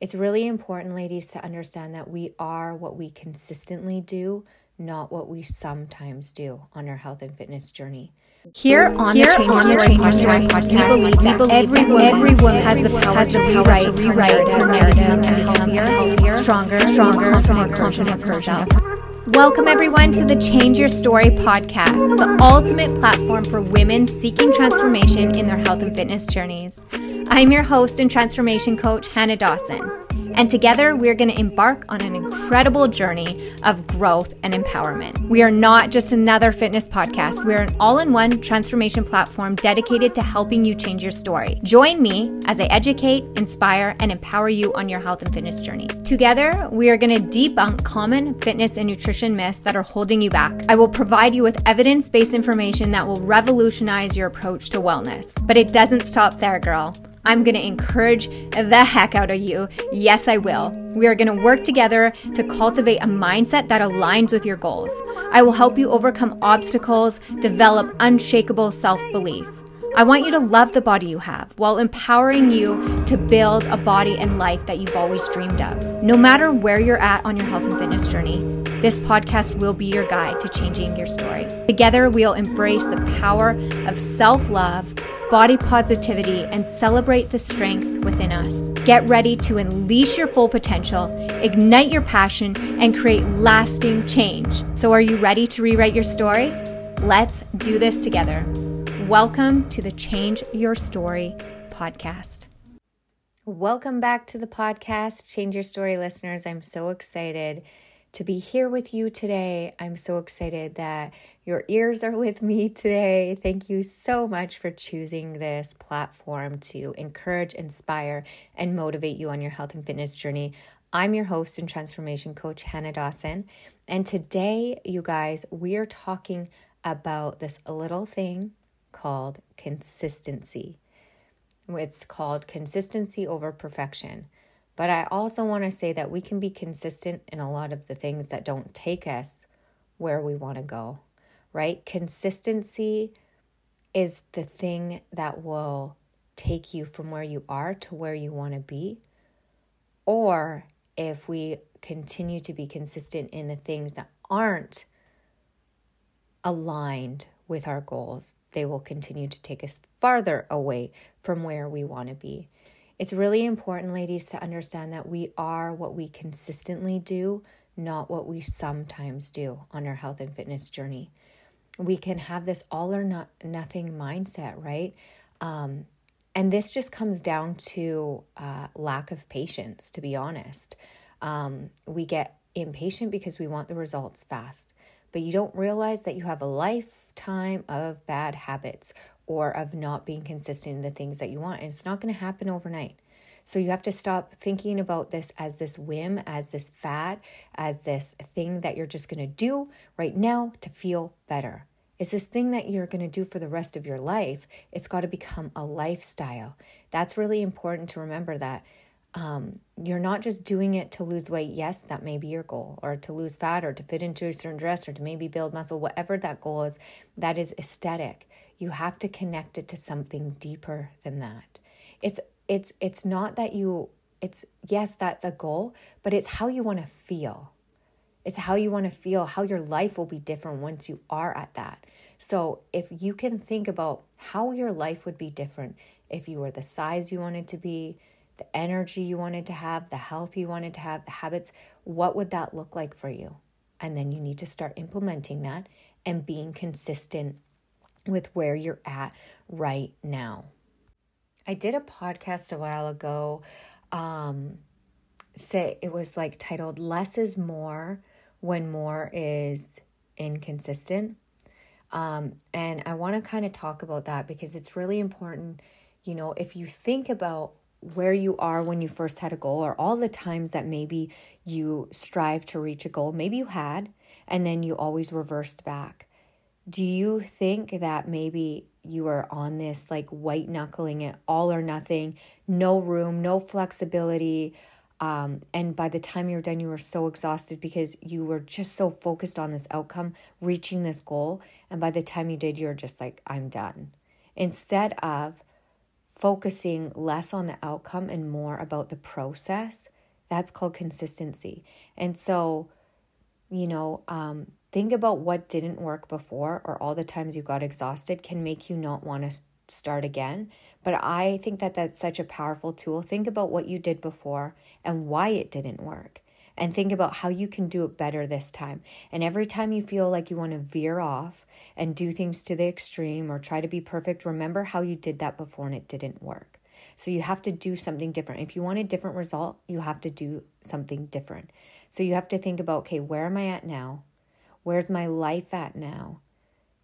It's really important, ladies, to understand that we are what we consistently do, not what we sometimes do on our health and fitness journey. Here on the Change Your Story podcast, we believe that every woman has the power to rewrite her narrative and become healthier, stronger, confident of herself. Welcome everyone to the Change Your Story podcast, the ultimate platform for women seeking transformation in their health and fitness journeys. I'm your host and transformation coach, Hannah Dawson. And together, we're going to embark on an incredible journey of growth and empowerment. We are not just another fitness podcast. We're an all-in-one transformation platform dedicated to helping you change your story. Join me as I educate, inspire, and empower you on your health and fitness journey. Together, we are going to debunk common fitness and nutrition myths that are holding you back. I will provide you with evidence-based information that will revolutionize your approach to wellness. But it doesn't stop there, girl. I'm going to encourage the heck out of you. Yes, I will. We are going to work together to cultivate a mindset that aligns with your goals. I will help you overcome obstacles, develop unshakable self-belief. I want you to love the body you have while empowering you to build a body and life that you've always dreamed of. No matter where you're at on your health and fitness journey, this podcast will be your guide to changing your story. Together, we'll embrace the power of self-love, body positivity, and celebrate the strength within us. Get ready to unleash your full potential, ignite your passion, and create lasting change. So are you ready to rewrite your story? Let's do this together. Welcome to the Change Your Story podcast. Welcome back to the podcast, Change Your Story listeners. I'm so excited to be here with you today. I'm so excited that your ears are with me today. Thank you so much for choosing this platform to encourage, inspire, and motivate you on your health and fitness journey. I'm your host and transformation coach, Hannah Dawson. And today, you guys, we are talking about this little thing called consistency. It's called consistency over perfection. But I also want to say that we can be consistent in a lot of the things that don't take us where we want to go, right? Consistency is the thing that will take you from where you are to where you want to be. Or if we continue to be consistent in the things that aren't aligned with our goals, they will continue to take us farther away from where we want to be. It's really important, ladies, to understand that we are what we consistently do, not what we sometimes do on our health and fitness journey. We can have this all or nothing mindset, right? And this just comes down to lack of patience, to be honest. We get impatient because we want the results fast, but you don't realize that you have a lifetime of bad habits or of not being consistent in the things that you want. And it's not going to happen overnight. So you have to stop thinking about this as this whim, as this fad, as this thing that you're just going to do right now to feel better. It's this thing that you're going to do for the rest of your life. It's got to become a lifestyle. That's really important to remember, that you're not just doing it to lose weight. Yes, that may be your goal, or to lose fat, or to fit into a certain dress, or to maybe build muscle, whatever that goal is, that is aesthetic. You have to connect it to something deeper than that. It's not that yes, that's a goal, but it's how you want to feel. It's how you want to feel, how your life will be different once you are at that. So if you can think about how your life would be different if you were the size you wanted to be, the energy you wanted to have, the health you wanted to have, the habits, what would that look like for you? And then you need to start implementing that and being consistent with where you're at right now. I did a podcast a while ago. It was like titled "Less is More When More is Inconsistent." And I want to kind of talk about that because it's really important. You know, if you think about where you are when you first had a goal, or all the times that maybe you strive to reach a goal, maybe you had, and then you always reversed back. Do you think that maybe you are on this like white knuckling it, all or nothing, no room, no flexibility, and by the time you were done, you were so exhausted because you were just so focused on this outcome, reaching this goal, and by the time you did, you're just like, I'm done. Instead of focusing less on the outcome and more about the process. That's called consistency. And so, think about what didn't work before, or all the times you got exhausted can make you not want to start again. But I think that that's such a powerful tool. Think about what you did before and why it didn't work. And think about how you can do it better this time. And every time you feel like you want to veer off and do things to the extreme or try to be perfect, remember how you did that before and it didn't work. So you have to do something different. If you want a different result, you have to do something different. So you have to think about, okay, where am I at now? Where's my life at now?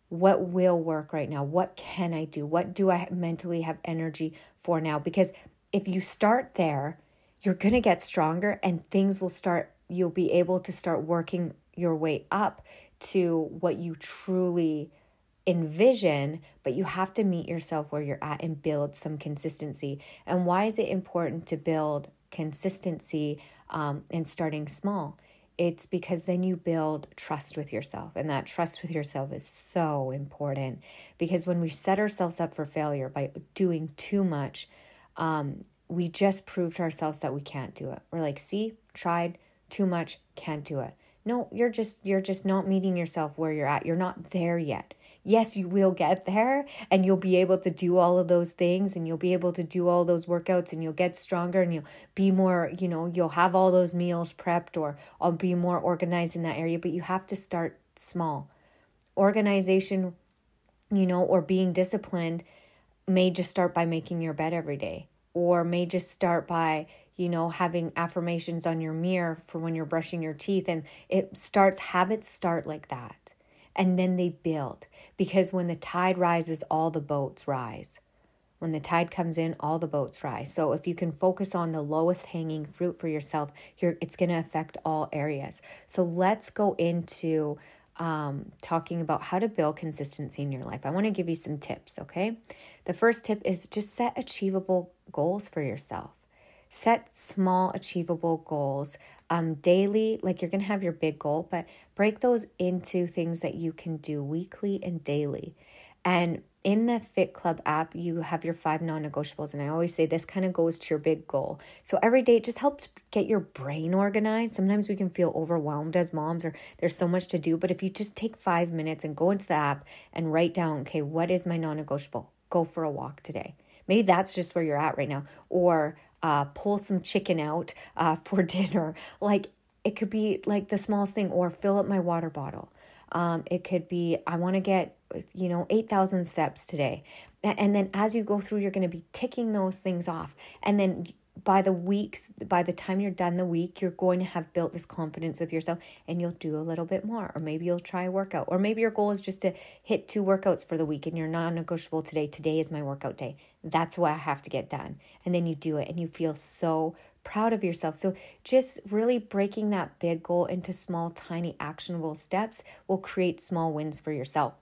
What will work right now? What can I do? What do I mentally have energy for now? Because if you start there, you're going to get stronger and things will start, you'll be able to start working your way up to what you truly envision, but you have to meet yourself where you're at and build some consistency. And why is it important to build consistency and starting small? It's because then you build trust with yourself. And that trust with yourself is so important, because when we set ourselves up for failure by doing too much, we just prove to ourselves that we can't do it. We're like, see, tried too much, can't do it. No, you're just not meeting yourself where you're at. You're not there yet. Yes, you will get there and you'll be able to do all of those things and you'll be able to do all those workouts and you'll get stronger and you'll be more, you'll have all those meals prepped or I'll be more organized in that area, but you have to start small. Organization, or being disciplined may just start by making your bed every day, or may just start by, having affirmations on your mirror for when you're brushing your teeth. And habits start like that. And then they build, because when the tide rises, all the boats rise. When the tide comes in, all the boats rise. So if you can focus on the lowest hanging fruit for yourself, it's going to affect all areas. So let's go into talking about how to build consistency in your life. I want to give you some tips, okay? The first tip is just set achievable goals for yourself. Set small, achievable goals daily. Like, you're going to have your big goal, but break those into things that you can do weekly and daily. And in the Fit Club app, you have your 5 non-negotiables. And I always say this kind of goes to your big goal. So every day it just helps get your brain organized. Sometimes we can feel overwhelmed as moms, or there's so much to do. But if you just take 5 minutes and go into the app and write down, okay, what is my non-negotiable? Go for a walk today. Maybe that's just where you're at right now. Or pull some chicken out for dinner. Like, it could be like the smallest thing, or fill up my water bottle. It could be, I want to get, 8,000 steps today. And then as you go through, you're going to be ticking those things off. And then by the time you're done the week, you're going to have built this confidence with yourself and you'll do a little bit more. Or maybe you'll try a workout. Or maybe your goal is just to hit 2 workouts for the week and you're non-negotiable today. Today is my workout day. That's what I have to get done. And then you do it and you feel so proud of yourself. So just really breaking that big goal into small, tiny, actionable steps will create small wins for yourself.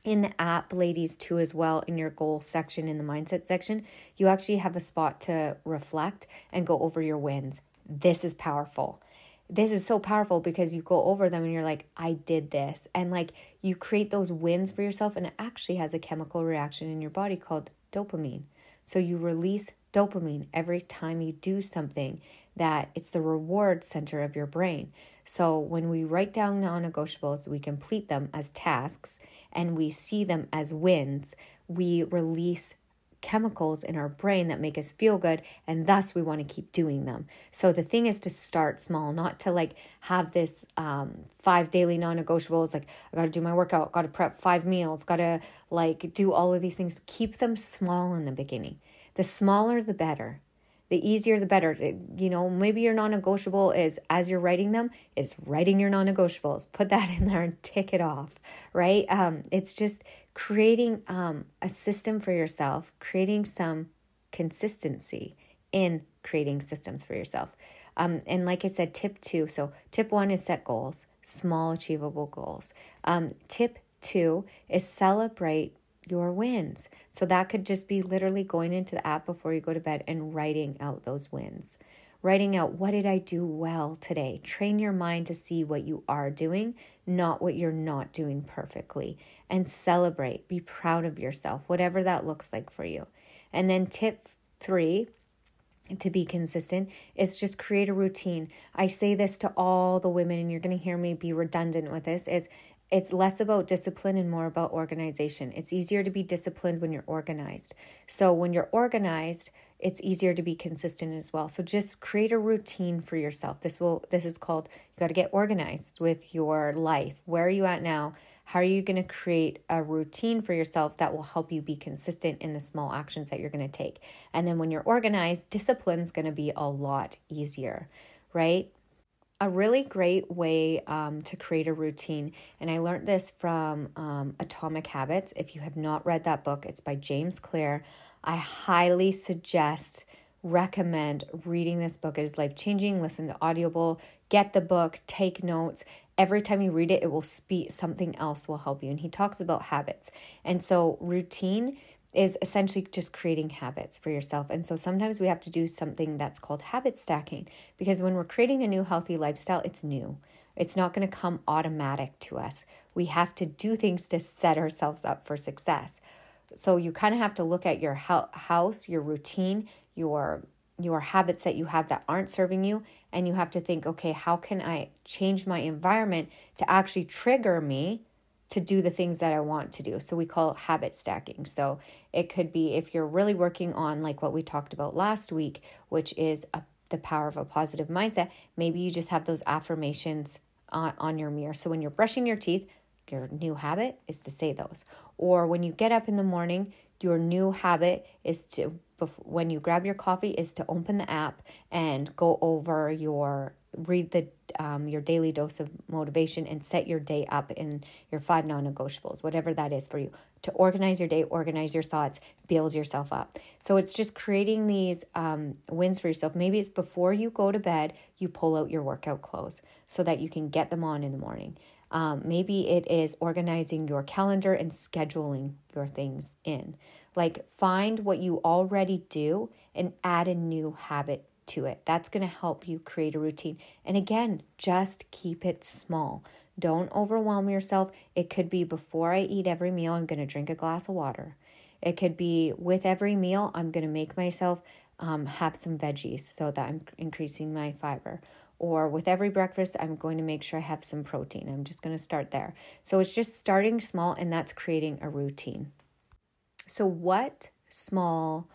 In the app, ladies, too, as well, in your goal section, in the mindset section, you actually have a spot to reflect and go over your wins. This is powerful. This is so powerful because you go over them and you're like, I did this. And like, you create those wins for yourself, and it actually has a chemical reaction in your body called dopamine. So you release dopamine every time you do something that it's the reward center of your brain. So when we write down non-negotiables, we complete them as tasks and we see them as wins, we release chemicals in our brain that make us feel good, and thus we want to keep doing them. So the thing is to start small, not to like have this 5 daily non-negotiables, like I got to do my workout, got to prep 5 meals, got to like do all of these things. Keep them small in the beginning. The smaller, the better. The easier, the better. Maybe your non-negotiable is, as you're writing them, is writing your non-negotiables. Put that in there and tick it off, right? It's just creating a system for yourself, creating some consistency in creating systems for yourself. And like I said, tip 2. So tip 1 is set goals, small, achievable goals. Tip 2 is celebrate your wins. So that could just be literally going into the app before you go to bed and writing out those wins. Writing out, what did I do well today? Train your mind to see what you are doing, not what you're not doing perfectly. And celebrate. Be proud of yourself, whatever that looks like for you. And then tip 3, to be consistent, is just create a routine. I say this to all the women, and you're going to hear me be redundant with this, is it's less about discipline and more about organization. It's easier to be disciplined when you're organized. So when you're organized, it's easier to be consistent as well. So just create a routine for yourself. This is called, you got to get organized with your life. Where are you at now? How are you going to create a routine for yourself that will help you be consistent in the small actions that you're going to take? And then when you're organized, discipline's going to be a lot easier, right? A really great way to create a routine, and I learned this from Atomic Habits. If you have not read that book, it's by James Clear. I highly recommend reading this book. It is life-changing. Listen to Audible, get the book, take notes. Every time you read it, it will speak, something else will help you. And he talks about habits. And so routine is essentially just creating habits for yourself. And so sometimes we have to do something that's called habit stacking, because when we're creating a new healthy lifestyle, it's new. It's not going to come automatic to us. We have to do things to set ourselves up for success. So you kind of have to look at your house, your routine, your habits that you have that aren't serving you, and you have to think, okay, how can I change my environment to actually trigger me to do the things that I want to do? So we call it habit stacking. So it could be, if you're really working on like what we talked about last week, which is the power of a positive mindset, maybe you just have those affirmations on your mirror. So when you're brushing your teeth, your new habit is to say those. Or when you get up in the morning, your new habit is to, when you grab your coffee, is to open the app and go over your daily dose of motivation and set your day up in your 5 non-negotiables, whatever that is for you, to organize your day, organize your thoughts, build yourself up. So it's just creating these wins for yourself. Maybe it's before you go to bed, you pull out your workout clothes so that you can get them on in the morning. Maybe it is organizing your calendar and scheduling your things in. Like, find what you already do and add a new habit to it. That's going to help you create a routine. And again, just keep it small. Don't overwhelm yourself. It could be, before I eat every meal, I'm going to drink a glass of water. It could be, with every meal, I'm going to make myself have some veggies so that I'm increasing my fiber. Or with every breakfast, I'm going to make sure I have some protein. I'm just going to start there. So it's just starting small, and that's creating a routine. So what small,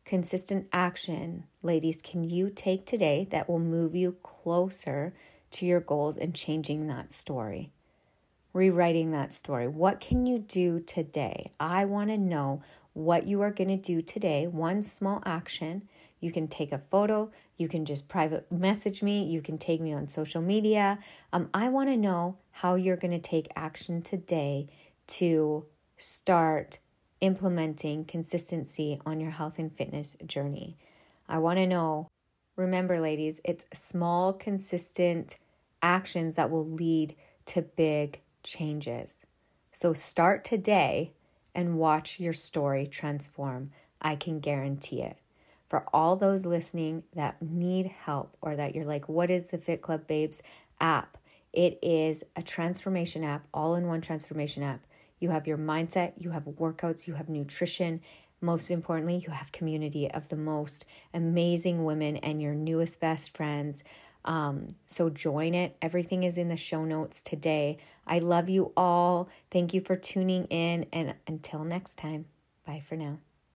consistent action, ladies, can you take today that will move you closer to your goals and changing that story? Rewriting that story. What can you do today? I want to know what you are going to do today. One small action. You can take a photo. You can just private message me. You can tag me on social media. I want to know how you're going to take action today to start implementing consistency on your health and fitness journey. I want to know. Remember, ladies, it's small, consistent actions that will lead to big changes. So start today and watch your story transform. I can guarantee it. For all those listening that need help, or that you're like, what is the Fit Club Babes app? It is a transformation app, all-in-one transformation app. You have your mindset, you have workouts, you have nutrition. Most importantly, you have community of the most amazing women and your newest best friends. So join it. Everything is in the show notes today. I love you all. Thank you for tuning in. And until next time, bye for now.